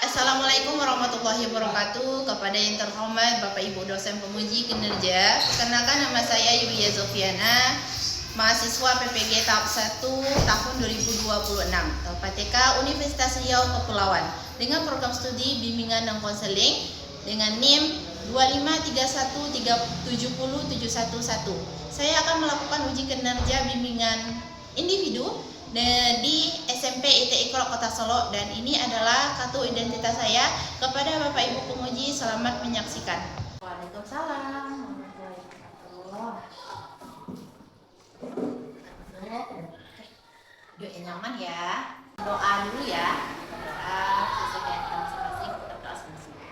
Assalamualaikum warahmatullahi wabarakatuh. Kepada yang terhormat Bapak Ibu dosen pemuji kinerja, perkenalkan nama saya Yulia Zofiana, mahasiswa PPG tahap 1 tahun 2026, PTK Universitas Riau Kepulauan, dengan program studi bimbingan dan konseling dengan NIM 25313070711. Saya akan melakukan uji kinerja bimbingan individu di SMP ITI Kota Solo, dan ini adalah kartu identitas saya. Kepada Bapak Ibu penguji, selamat menyaksikan. Waalaikumsalam. Duduk yang nyaman ya. Doa dulu ya. Doa sesuai dengan masing-masing. Kita doa sama-sama.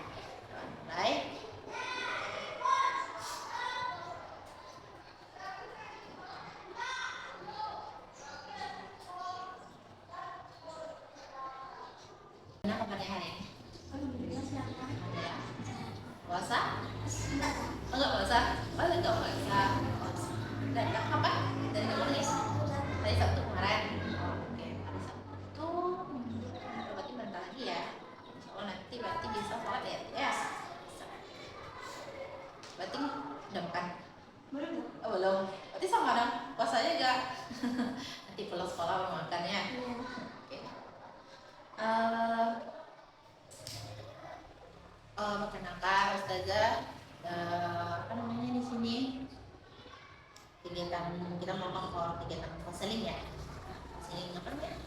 Mulai. Nah, kabarnya hari ini? Puasa? Enggak puasa? Oh, enggak puasa. Dan apa? Dari kapan nih? Dari Sabtu kemarin. Oke, hari Sabtu. Berarti bentar lagi ya. Oh, berarti bisa sholat ya? Ya. Berarti udah makan? Belum. Oh, belum. Berarti sama dong. Puasanya enggak? Nanti pulang sekolah baru makan ya. Oke. Perkenalkan Ustazah, apa namanya di sini, kegiatan kita melakukan kegiatan konseling ya. Konseling apa namanya?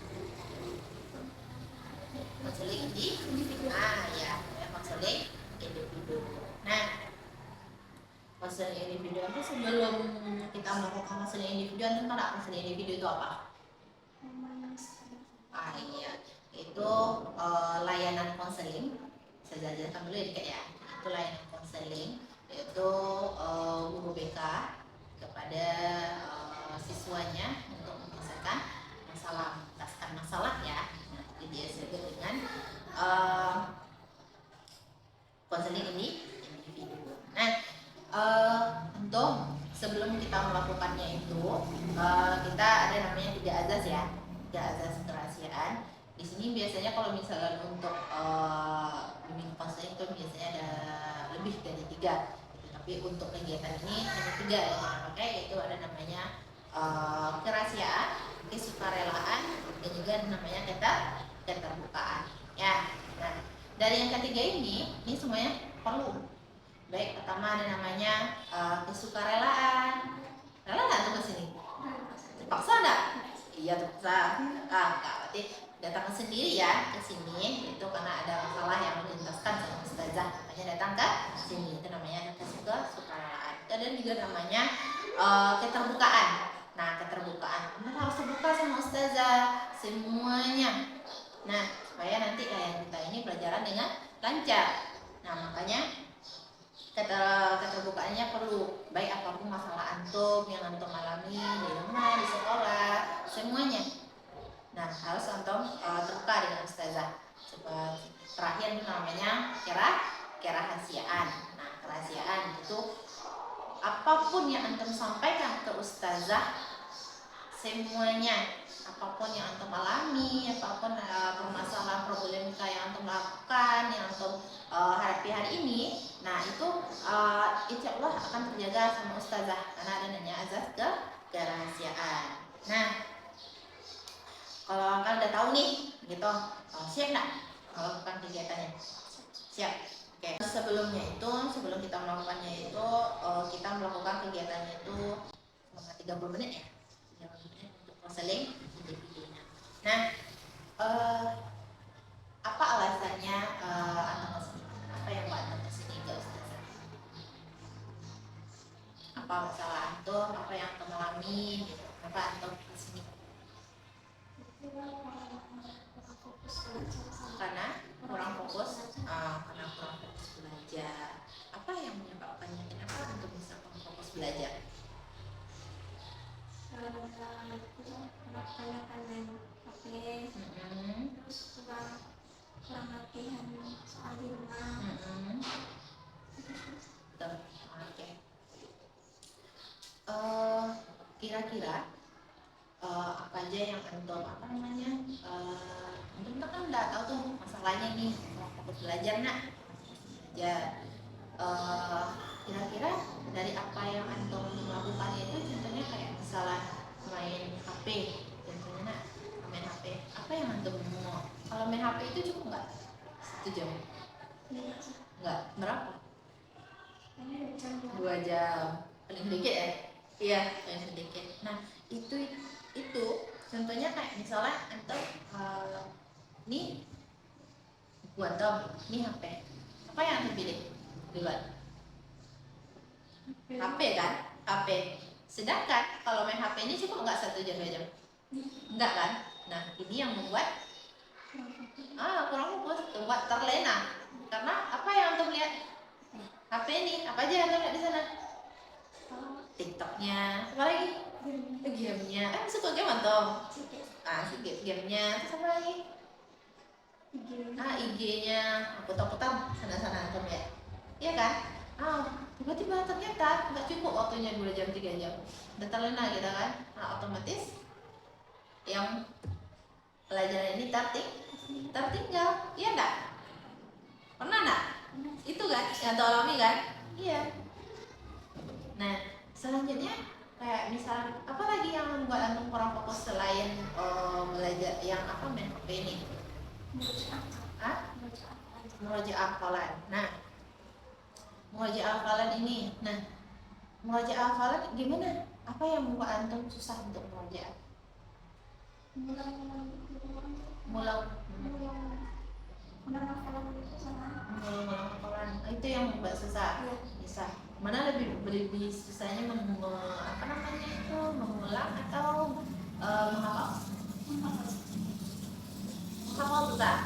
Konseling individu. Ya, konseling individu. Nah, konseling individu itu sebelum kita melakukan konseling individu, antum tahu nggak konseling individu itu apa? Iya, itu layanan konseling. Saya jelaskan dulu ya, ya. Itu layanan konseling, yaitu guru BK kepada siswanya untuk menyelesaikan masalah, menuntaskan masalah ya. Nah, itu dia disebut dengan konseling ini individu. Nah, untuk sebelum kita melakukannya itu kita ada namanya 3 azas ya, 3 azas kerahasiaan. Di sini biasanya kalau misalnya untuk bimbing konseling itu biasanya ada lebih dari 3, tapi untuk kegiatan ini hanya 3 yang kita pakai, yaitu ada namanya kerahasiaan, kesukarelaan, dan juga namanya keterbukaan ya. Nah, dari yang ketiga ini semuanya perlu. Baik, pertama ada namanya kesukarelaan. Rela nggak tuh kesini? Terpaksa nggak? Iya, terpaksa. Berarti datang sendiri ya ke sini, itu karena ada masalah yang dituntaskan sama ustazah, makanya datang ke sini. Itu namanya kesukarelaan. Dan juga namanya keterbukaan. Nah, keterbukaan, kita harus terbuka sama ustazah semuanya. Nah, supaya nanti kayak kita ini pelajaran dengan lancar. Nah, makanya keterbukaannya perlu, baik apapun masalah antum yang antum alami di rumah, di sekolah, semuanya. Nah, harus antum terbuka dengan ustazah. Terakhir itu namanya kerahasiaan. Nah, kerahasiaan itu apapun yang antum sampaikan ke ustazah, semuanya, apapun yang antum alami, apapun permasalahan problematika yang antum lakukan, yang antum hadapi hari ini, nah itu insya Allah akan terjaga sama ustazah, karena ada namanya azas kerahasiaan. Nah, kalau kalian udah tahu nih, gitu, siap nggak melakukan kegiatannya? Siap. Oke. Sebelum kita melakukannya itu, kita melakukan kegiatannya itu selama 30 menit ya. 30 menit untuk konseling individunya. Nah, apa alasannya antum kesini? Apa yang buat antum kesini ke ustazah? Apa masalah antum? Apa yang antum alami? Gitu. Kenapa antum kesini? Karena kurang fokus belajar. Apa yang menyebabkannya? Kenapa antum bisa kurang fokus belajar? Terus kurang latihan soal di rumah. Betul. Oke. Kira-kira apa aja yang antum antum kan udah tahu tuh masalahnya nih, masalah fokus belajar nak. Belajar. Kira-kira dari apa yang antum lakukan itu, contohnya kayak misalnya main HP, contohnya nak, main HP. Apa yang antum mau? Kalau main HP itu cukup nggak? 1 jam? Nggak. Berapa? 2 jam. Paling sedikit ya? Iya, paling sedikit. Nah, itu contohnya kayak misalnya antum nih buat nih HP. Apa yang antum pilih? Duluan. HP kan? HP. Sedangkan kalau main HP ini cukup nggak 1 jam 2 jam? Enggak kan? Nah, ini yang membuat kurang fokus, membuat terlena. Karena apa yang antum lihat? HP ini, apa aja yang antum lihat di sana? TikToknya, apa lagi? Gamenya. Suka game antum? Gamenya, terus apa lagi? IG-nya, putar-putar sana-sana antum ya. Iya kan? Tiba-tiba ternyata nggak cukup waktunya 2 jam 3 jam. Udah terlena kita kan? Otomatis yang pelajaran ini tertinggal. Iya enggak? Pernah enggak? Itu kan yang alami kan? Iya. Nah, selanjutnya kayak misalnya apa lagi yang membuat antum kurang fokus selain belajar yang main HP ini? Meraja hafalan. Nah, meraja hafalan ini. Nah, meraja hafalan gimana? Apa yang membuat antum susah untuk meraja? Ngulang hafalan. Itu yang membuat susah. Bisa. Mana lebih susahnya mengulang atau menghafal? Menghafal susah.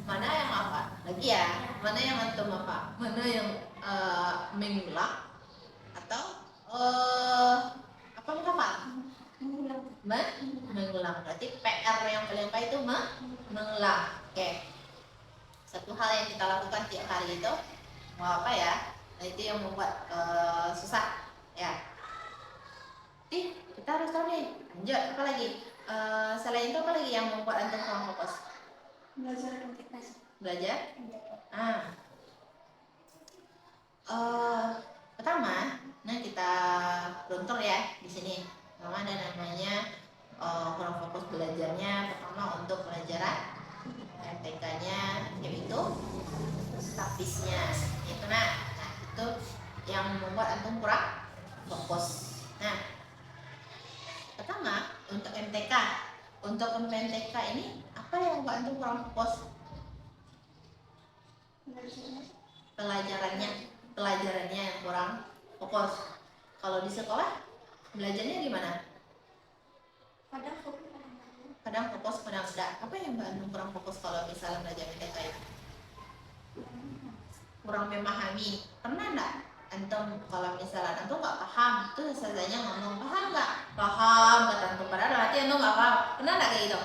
Mana yang apa? Lagi ya. Mana yang antum apa? Mana yang mengulang atau menghafal? Mengulang. Berarti PR yang paling baik itu mengulang. Oke. Satu hal yang kita lakukan tiap hari itu mau apa ya? Nah, itu yang membuat susah ya. Kita harus tahu nih. Lanjut, apa lagi? Selain itu apa lagi yang membuat antum kurang fokus? Belajar? Pertama, nah kita runtur ya di sini. Pertama ada namanya kurang fokus belajarnya. Pertama untuk pelajaran MTK-nya, yaitu statisnya. Itu itu yang membuat antum kurang fokus. Nah, pertama untuk MTK. Untuk MTK ini apa yang membuat antum kurang fokus? Pelajarannya yang kurang fokus. Kalau di sekolah belajarnya gimana? Kadang fokus, kadang enggak. Apa yang mbak Anum kurang fokus kalau misalnya belajar MTK itu? Kurang memahami. Pernah enggak antum kalau misalnya antum nggak paham, tuh ustazahnya ngomong paham nggak? Paham kata antum, padahal berarti antum nggak paham. Pernah nggak kayak gitu?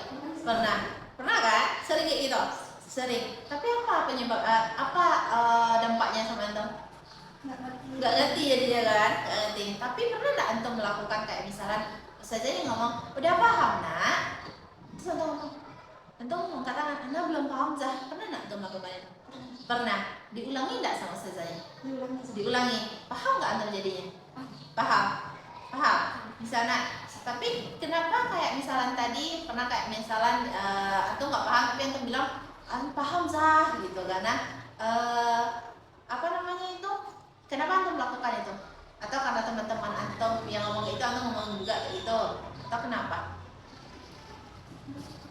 Pernah kan? Sering kayak gitu? Sering. Tapi apa penyebab? Dampaknya sama antum? Nggak ngerti jadinya kan? Nggak ngerti. Tapi pernah nggak antum melakukan kayak misalnya ustazahnya ngomong udah paham nak? Terus antum mengatakan anda belum paham Zah. Pernah nggak antum melakukan itu? Pernah. Diulangi nggak sama ustazahnya? Diulangi. Paham nggak antum jadinya? Paham. Misalnya, tapi kenapa kayak misalnya tadi pernah kayak misalnya antum nggak paham tapi antum bilang paham Zah gitu karena kenapa antum melakukan itu? Atau karena teman-teman antum yang ngomong itu antum ngomong juga kayak gitu? Atau kenapa?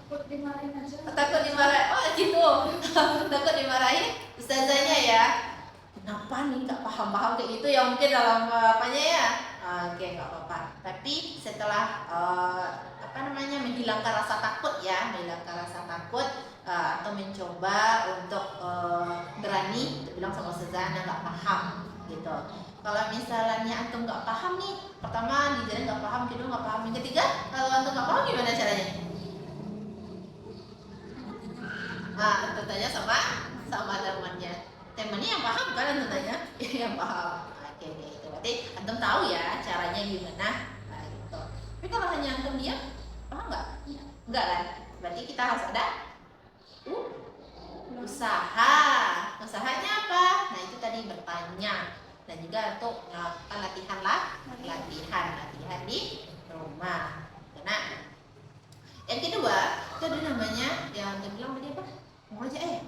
Takut dimarahin. Oh gitu. Takut dimarahin ustazahnya ya. Kenapa nih nggak paham kayak gitu ya, mungkin dalam apanya ya. Oke, nggak apa-apa. Tapi setelah menghilangkan rasa takut ya, atau mencoba untuk berani untuk bilang sama ustazah nggak paham gitu. Kalau misalnya antum nggak paham nih, pertama dijarin nggak paham, kedua nggak paham, yang ketiga kalau antum nggak paham gimana caranya? Antum tanya sama temannya yang paham kan, antum tanya yang paham. Oke, gitu. Berarti antum tahu ya caranya gimana. Gitu. Tapi kalau hanya antum diam, paham nggak? Enggak kan? Berarti kita harus ada usaha. Usahanya apa? Nah itu tadi bertanya. Dan juga untuk melakukan latihan di rumah. Nah, yang kedua itu ada namanya yang dibilang tadi apa? Murojaah.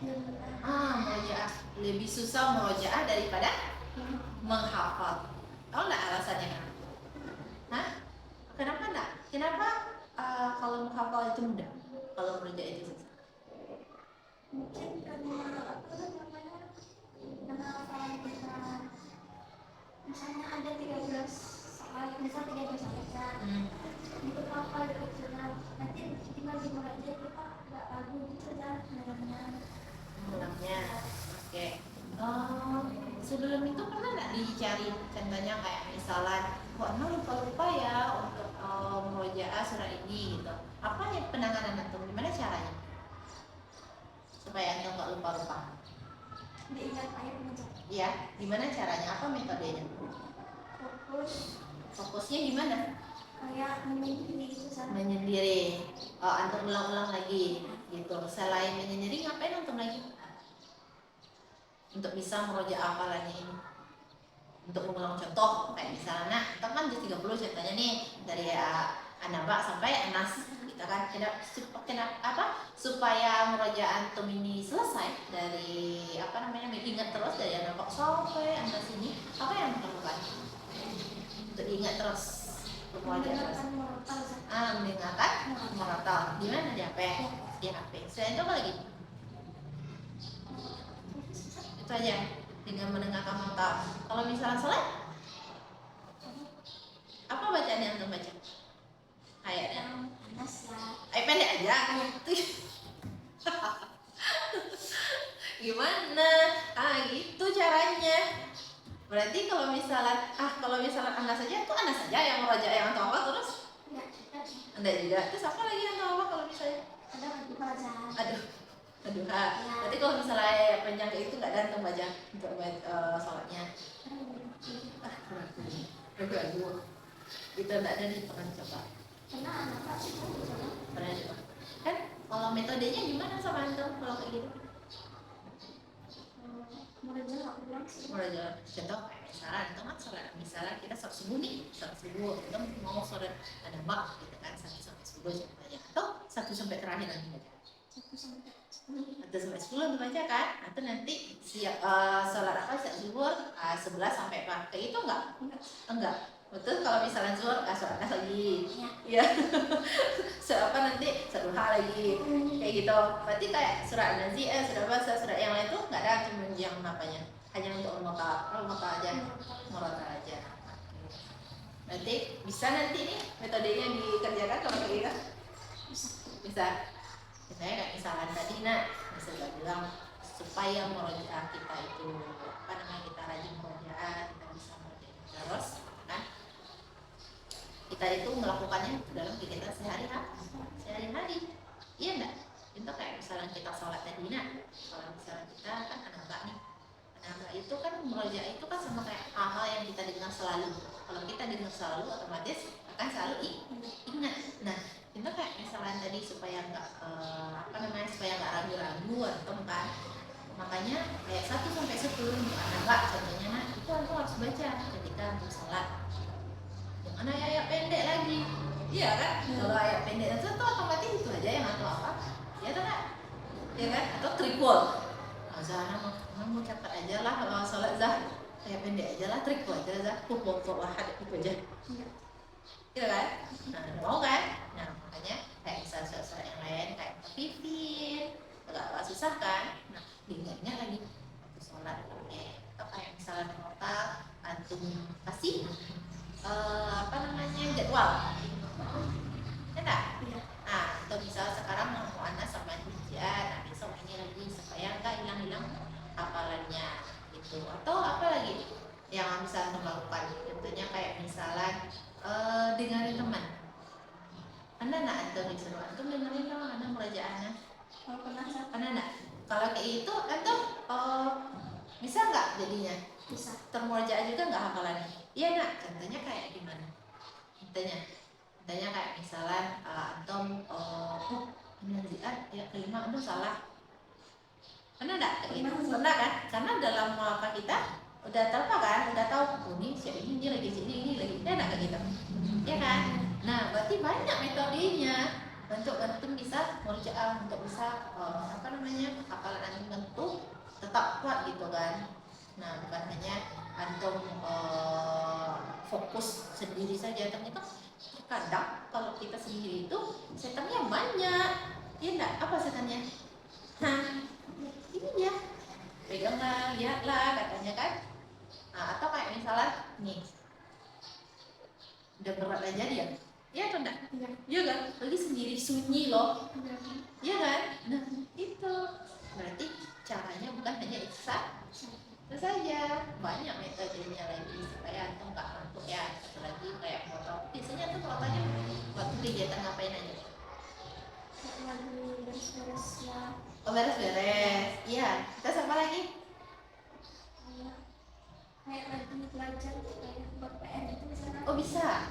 Murojaah lebih susah murojaah daripada menghafal. Tahu nggak alasannya? Hah? Kenapa enggak? Kenapa kalau menghafal itu mudah? Kalau murojaah itu susah? Mungkin karena apa namanya, karena kalau kita misalnya ada 13 soal, misal 13 ayat, untuk hafal itu sudah nanti tinggal dimulai aja, kita nggak ragu gitu dah Mulangnya. Oke. Sebelum itu pernah nggak dicari contohnya kayak misalnya kok lupa ya untuk murojaah surah ini gitu. Apa ya penanganan antum? Gimana caranya supaya antum nggak lupa-lupa? diingat ayat aja. Iya, gimana caranya? Apa metodenya? Fokusnya gimana? Kayak menyendiri gitu sana. Menyendiri. Antum ulang-ulang lagi gitu. Selain menyendiri ngapain antum lagi? Untuk bisa merojaah hafalannya ini. Untuk mengulang contoh kayak misalnya kita kan juz 30 contohnya nih dari An-Naba sampai An-Nas kita kan supaya murojaah antum ini selesai dari mengingat terus dari An-Naba sampai An-Nas ini apa yang dilakukan untuk diingat terus murojaah terus mendengarkan murotal di mana di HP selain itu apa lagi itu aja dengan mendengarkan murotal. Kalau misalnya salat apa bacaan yang antum baca ayatnya pendek aja gimana gitu caranya. Berarti kalau misalnya Anda saja yang meraja yang antum apa terus Anda juga terus apa lagi yang antum apa kalau misalnya aduh berarti kalau misalnya panjang kayak itu nggak ada antum baca untuk sholatnya aduh itu nggak ada di pernah coba pernah coba kan kalau metodenya gimana sama antum kalau kayak gitu mulai contoh kayak misalnya antum kan sholat misalnya kita sholat subuh kita mau sholat ada mak gitu kan 1 sampai 10 contohnya atau 1 sampai terakhir nanti baca 1 sampai 10 dibaca kan atau nanti sholat zuhur 11 sampai apa kayak itu enggak betul. Kalau misalnya zuhur sholat lagi ya nanti duha lagi kayak gitu. Berarti kayak surah An-Nazi'ah, surah bahasa, surah yang lain tuh nggak ada cuma yang apanya hanya untuk al-mota aja. Berarti bisa nanti nih metodenya dikerjakan kalau kayak gitu bisa. Misalnya kayak misalnya tadi bisa bilang supaya murojaah kita itu kita rajin murojaah, kita bisa murojaah terus kan kita itu melakukannya dalam kegiatan sehari-hari iya enggak? Itu kayak misalnya kita sholat tadi kalau misalnya kita kan An-Naba itu kan murojaah itu kan sama kayak hal-hal yang kita dengar selalu. Kalau kita dengar selalu otomatis akan selalu ingat. Nah itu kayak misalnya tadi supaya nggak ragu-ragu atau kan makanya ayat 1 sampai 10 untuk An-Naba contohnya itu harus baca ketika untuk sholat. Mana ayat pendek lagi iya kan kalau ayat pendek itu otomatis itu aja yang atau apa ya kan ya kan atau tripod Zahra mau catat aja lah kalau sholat ayat pendek aja lah tripod aja Zah wahad itu aja gitu kan mau kan makanya kayak misalnya sholat yang lain kayak pipin agak susah kan diingatnya lagi waktu sholat atau kayak misalnya total antum kasih jadwal enggak? Iya. Atau misalnya sekarang mau anak sama ujian, besok ini lagi supaya enggak hilang hafalannya gitu. Atau apa lagi yang bisa antum lakukan? Tentunya kayak misalnya dengerin teman. Anda antum disuruh antum dengerin dong, Anda murojaahnya. Anda kalau kayak itu antum bisa nggak jadinya? Bisa. Termurojaah juga nggak hafalannya? Iya contohnya kayak gimana? Contohnya kayak misalnya antum An-Nazi'at ayat kelima antum salah Pernah enggak kayak gitu? Pernah kan? Karena dalam apa kita udah tahu kan, udah tahu oh, ini si ini lagi sini ini lagi dia enggak kayak gitu, ya kan? Nah berarti banyak metodenya untuk antum bisa murojaah, untuk bisa apa namanya hafalan antum bentuk tetap kuat gitu kan. Nah bukan hanya antum fokus sendiri saja, ternyata kadang kalau kita sendiri itu setannya banyak, ya enggak? Apa setannya? Hah, ini dia, peganglah, lihatlah katanya kan. Nah, atau kayak misalnya nih, udah berat aja dia, ya atau enggak? Iya kan, lagi sendiri sunyi loh, iya kan? Nah itu berarti caranya bukan hanya itu saja, banyak metodenya lagi supaya antum nggak ngantuk ya. Satu lagi kayak foto, biasanya tuh fotonya waktu kegiatan ngapain aja? lagi beres-beres ya, Oh beres-beres, iya. Terus apa lagi? kayak lagi belajar kayak buat PR itu misalnya. Oh bisa,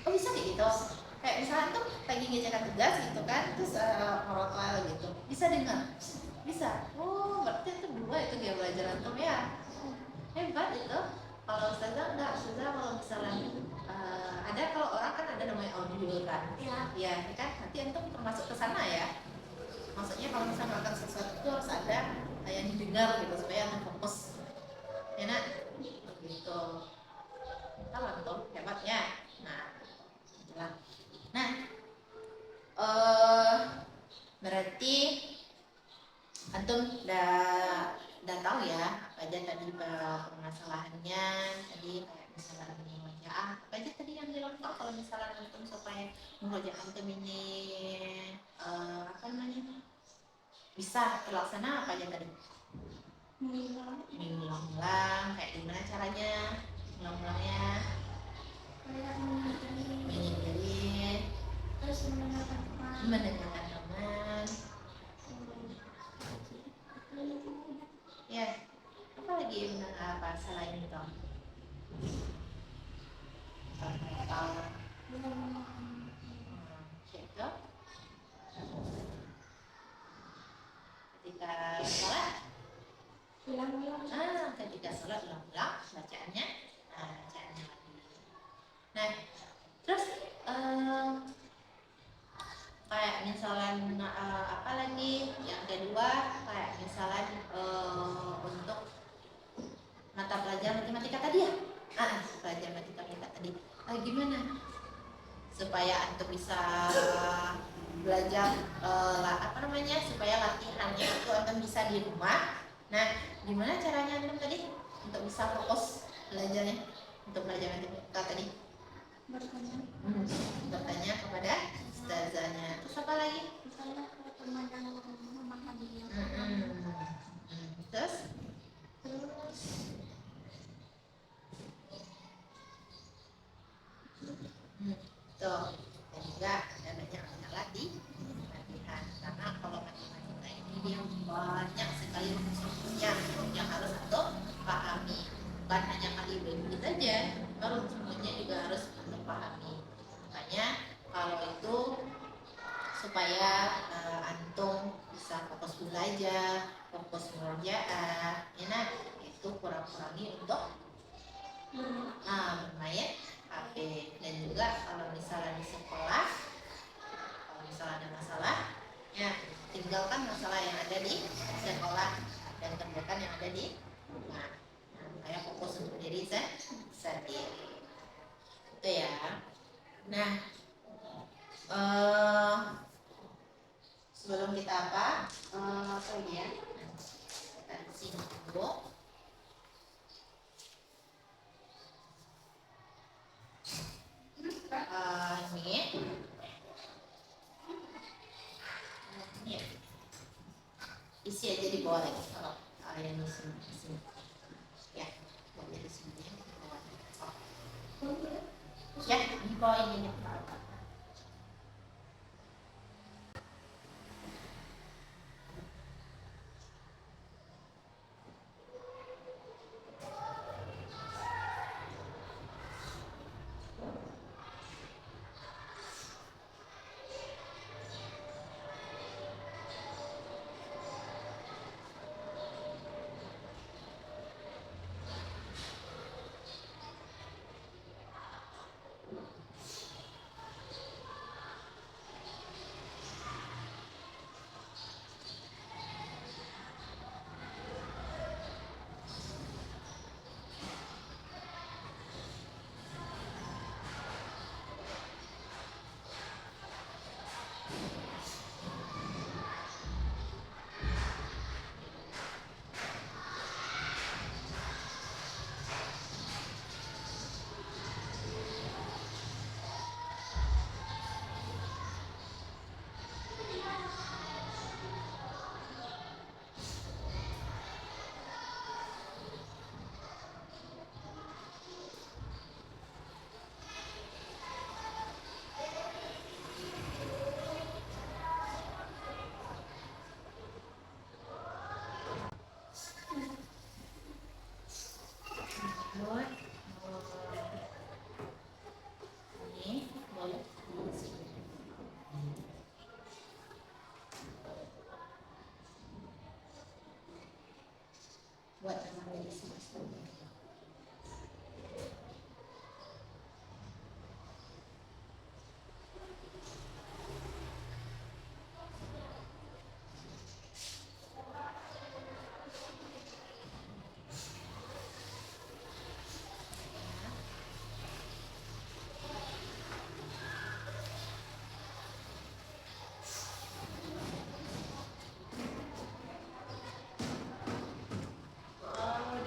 oh bisa kayak gitu. Kayak misalnya tuh lagi ngerjakan tugas gitu kan, terus merokok gitu, bisa dengar? Bisa. Oh berarti itu dua itu dia belajar antum ya. Hebat itu. Kalau ustazah enggak, ustazah kalau misalnya ada, kalau orang kan ada namanya audio kan, ya kan, nanti antum termasuk ke sana ya. Maksudnya kalau misalnya melakukan sesuatu itu harus ada yang didengar gitu supaya antum fokus, ya nak, gitu. Tahu antum hebatnya. Nah, itulah. Nah, berarti antum udah tahu ya apa aja tadi permasalahannya, tadi kayak misalnya murojaah apa aja tadi yang dilakukan kalau misalnya antum supaya murojaah antum ini apa namanya bisa terlaksana, apa aja tadi? Mengulang-ulang, kayak gimana caranya mengulang-ulangnya? Kayak Menyendiri, terus mendengarkan mendengarkan teman, ya. Apa lagi apa selain itu? Apa itu? Ketika sholat, ketika sholat ulang-ulang bacaannya, bacaannya lagi. Nah, terus kayak misalnya apa lagi? Yang kedua kayak misalnya untuk mata pelajaran matematika tadi ya. Pelajaran matematika tadi. Gimana supaya antum bisa belajar apa namanya, supaya latihannya itu antum bisa di rumah. Nah, gimana caranya antum tadi untuk bisa fokus belajarnya, untuk belajar matematika tadi? Bertanya kepada ustazahnya. Terus apa lagi? Terus tuh, dan juga ada banyak latihan, karena kalau matematika ini dia banyak sekali rumus-rumusnya yang harus antum pahami, bukan hanya kali begitu saja, baru semuanya juga harus antum pahami. Makanya kalau itu supaya antum bisa fokus belajar, fokus murojaah, ya nah, itu kurang-kurangi untuk bermain HP. Dan juga kalau misalnya di sekolah, kalau misalnya ada masalah, ya tinggalkan masalah yang ada di sekolah dan kerjakan yang ada di rumah. Kayak fokus untuk diri sendiri. Itu ya. Nah, sebelum kita apa ya, kita sini dulu. Ini ya, isi aja di bawah lagi kalau yang di sini ya, boleh di sini di bawah. Ya di bawah ini.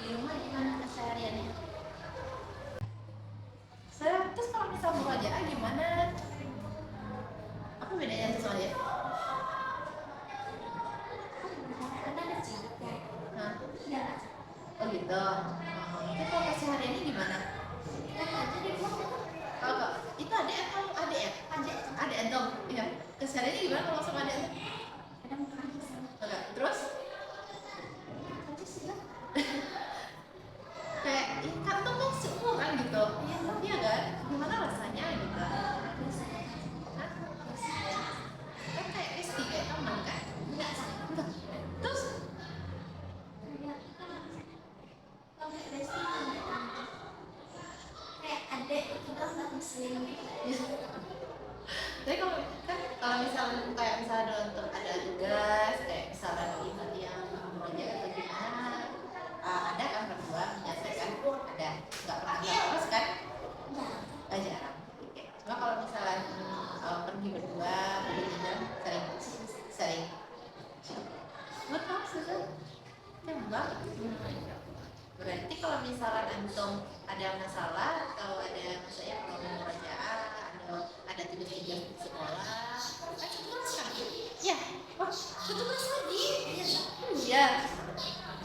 Di rumah gimana kesehariannya? Terus kalau misal murojaah gimana? Apa bedanya tuh soalnya? Hah? Oh gitu. Itu kalau kesehariannya gimana? Oh, itu adik atau adik ya? Adik dong. Iya. Kesehariannya gimana kalau sama adik? Oke. Terus kayak kan tuh kan seumuran gitu. Iya kan? Gimana rasanya gitu? Hah? Kan kayak Rizky kayak teman kan? Terus tapi kalau kan kalau misalnya kayak misalnya untuk ada tugas kayak misalnya event yang aja atau gimana, ada kan berdua menyelesaikan, ada nggak pernah nggak terus kan? Jarang. Oke. Cuma kalau misalnya pergi berdua begitu sering betul sudah tembak. Berarti kalau misalnya antum ada masalah atau ada misalnya kalau mau murojaah ada tugas-tugas di sekolah kan tugas kan ya tugas lagi iya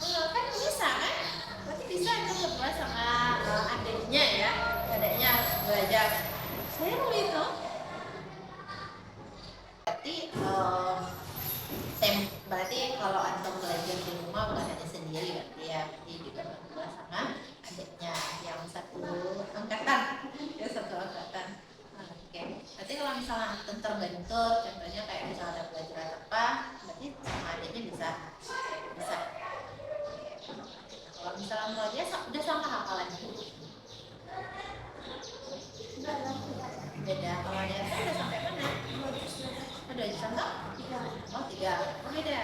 kan bisa kan berarti bisa antum berdua sama adiknya ya adiknya belajar saya mau itu berarti kalau antum belajar di rumah bukan hanya sendiri berarti ya berarti juga berdua sama adiknya yang satu angkatan ya satu angkatan. Oke. Berarti kalau misalnya antum terbentur contohnya kayak misalnya ada pelajaran apa berarti sama adiknya bisa kalau misalnya mau aja udah sama hafalannya beda kalau ada udah sampai mana udah sampai oh 3 oh beda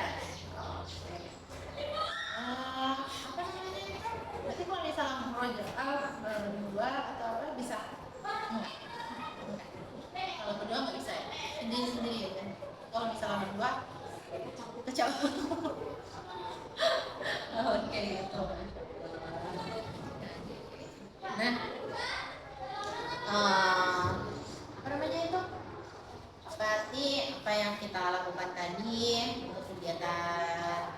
apa namanya itu berarti kalau misalnya murojaah berdua atau apa bisa kalau berdua nggak bisa ya sendiri ya kan kalau misalnya berdua kacau oke gitu nah apa namanya itu berarti apa yang kita lakukan tadi untuk kegiatan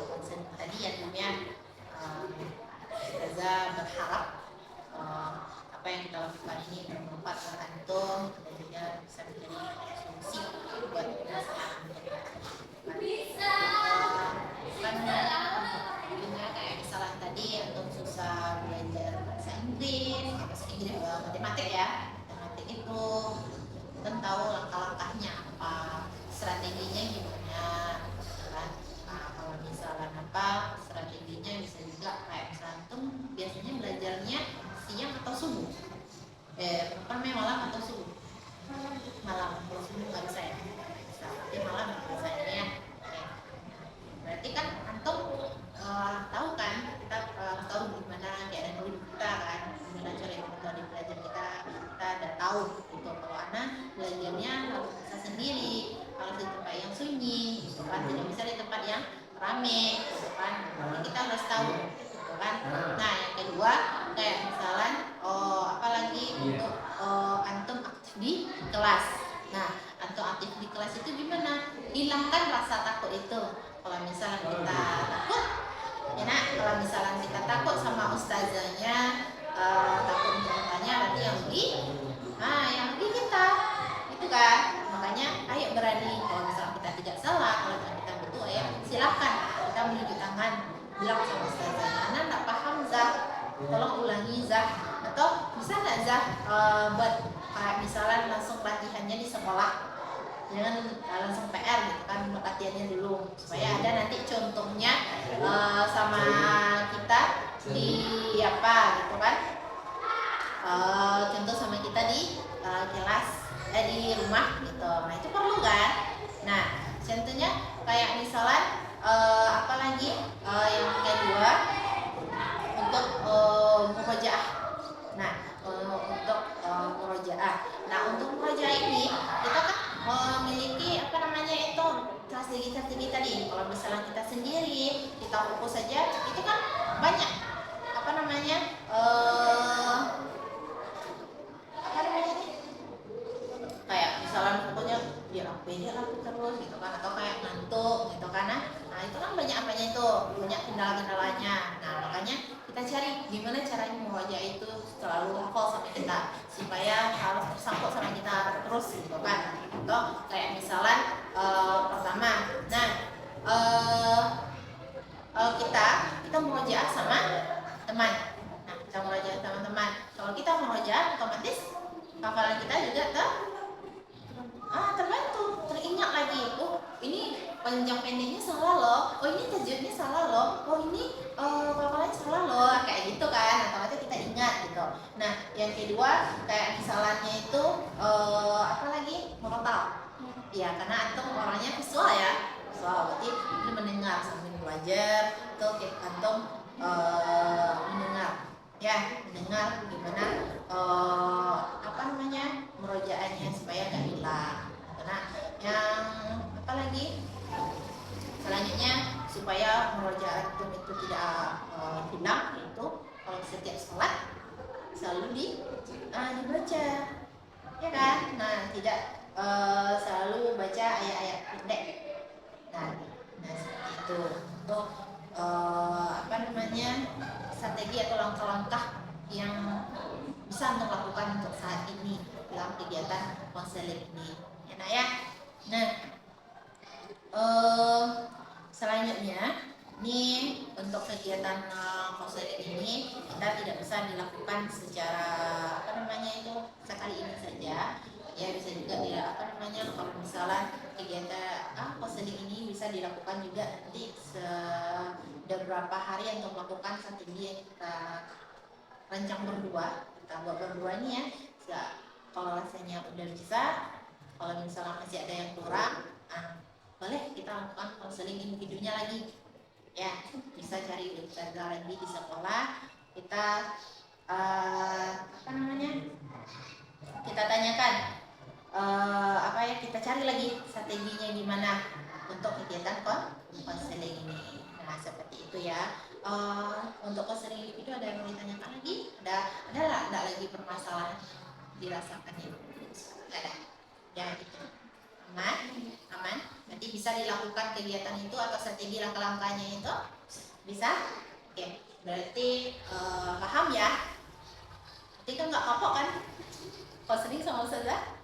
konsen tadi ya namanya Reza berharap apa yang kita lakukan ini bermanfaat untuk antum dan juga bisa menjadi solusi buat masalah antum karena kayak misalnya tadi antum susah belajar bahasa Inggris matematik ya matematik itu kan tahu langkah-langkahnya apa strateginya gimana kan kalau misalnya apa strateginya bisa juga kayak misalnya antum biasanya belajarnya siang atau subuh malam atau subuh malam kalau subuh nggak bisa ya bisa tapi malam biasanya ya berarti kan antum tahu kan kita tahu gimana keadaan hidup kita kan gimana cara metode belajar kita udah tahu gitu kalau anak belajarnya harus bisa sendiri harus di tempat yang sunyi gitu kan tidak bisa di tempat yang rame gitu kan jadi kita harus tahu gitu kan nah yang kedua kayak misalnya apalagi untuk antum aktif di kelas nah antum aktif di kelas itu gimana hilangkan rasa takut itu kalau misalnya kita takut ya nak kalau misalnya kita takut sama ustazahnya takut bertanya berarti yang rugi kita itu kan makanya ayo berani kalau misalnya kita tidak salah kalau kita betul ya silakan kita menunjuk tangan bilang sama ustazahnya anak tak paham Zah tolong ulangi Zah atau bisa nggak Zah buat kayak misalnya langsung latihannya di sekolah jangan langsung PR gitu kan latihannya dulu supaya ada nanti contohnya sama kita fokus saja itu kan banyak apa namanya kayak misalnya pokoknya biar aku pede lah terus gitu kan, atau kayak ngantuk gitu kan. Nah itu kan banyak apanya itu, banyak kendala-kendalanya. Nah makanya kita cari gimana caranya mewajah itu selalu hafal sama kita supaya harus tersangkut sama kita terus gitu kan. Atau kayak misalnya pertama, nah kita murojaah sama teman. Nah kita murojaah sama teman, kalau kita murojaah otomatis hafalan kita juga terbantu, teringat lagi. Oh ini panjang pendeknya salah loh, oh ini tajwidnya salah loh, oh ini hafalannya salah loh, kayak gitu kan, atau kita ingat gitu. Nah yang kedua kayak misalnya itu apa lagi, merotal ya, karena antum orangnya visual ya, visual berarti ini mendengar sambil belajar tuh antum mendengar ya, mendengar gimana apa namanya merojaannya supaya nggak hilang. Karena yang apa lagi selanjutnya supaya merojaan itu tidak hilang, itu kalau setiap sholat selalu dibaca ya kan. Nah tidak selalu baca ayat-ayat pendek. Nah seperti itu untuk apa namanya strategi atau langkah-langkah yang bisa untuk lakukan untuk saat ini dalam kegiatan konseling ini ya nak ya. Nah selanjutnya nih untuk kegiatan konseling ini kita tidak bisa dilakukan secara apa namanya itu sekali ini saja ya, bisa juga ya apa namanya kalau misalnya kegiatan konseling ini bisa dilakukan juga nanti beberapa hari untuk melakukan strategi yang kita rancang berdua, kita buat berdua ini ya. Kalau rasanya udah bisa, kalau misalnya masih ada yang kurang, boleh kita lakukan konseling individunya lagi ya. Bisa cari ustazah lagi di sekolah, kita apa namanya, kita tanyakan apa ya, kita cari lagi strateginya gimana untuk kegiatan konseling ini. Nah seperti itu ya. Untuk konseling individu ada yang mau ditanyakan lagi? Ada lagi permasalahan dirasakan ya? Nggak ada. Ya gitu. Aman. Nanti bisa dilakukan kegiatan itu atau strategi langkah-langkahnya itu bisa. Oke. Berarti paham ya? Nanti kan nggak kapok kan? Konseling sama ustazah?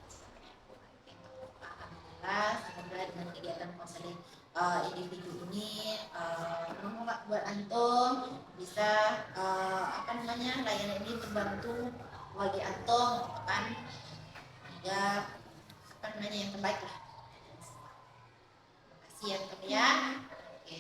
Alhamdulillah, semoga dengan kegiatan konseling individu ini bermanfaat buat antum, bisa apa namanya layanan ini terbantu bagi antum kan, agar apa namanya yang terbaik lah. Terima kasih ya antum ya. Oke,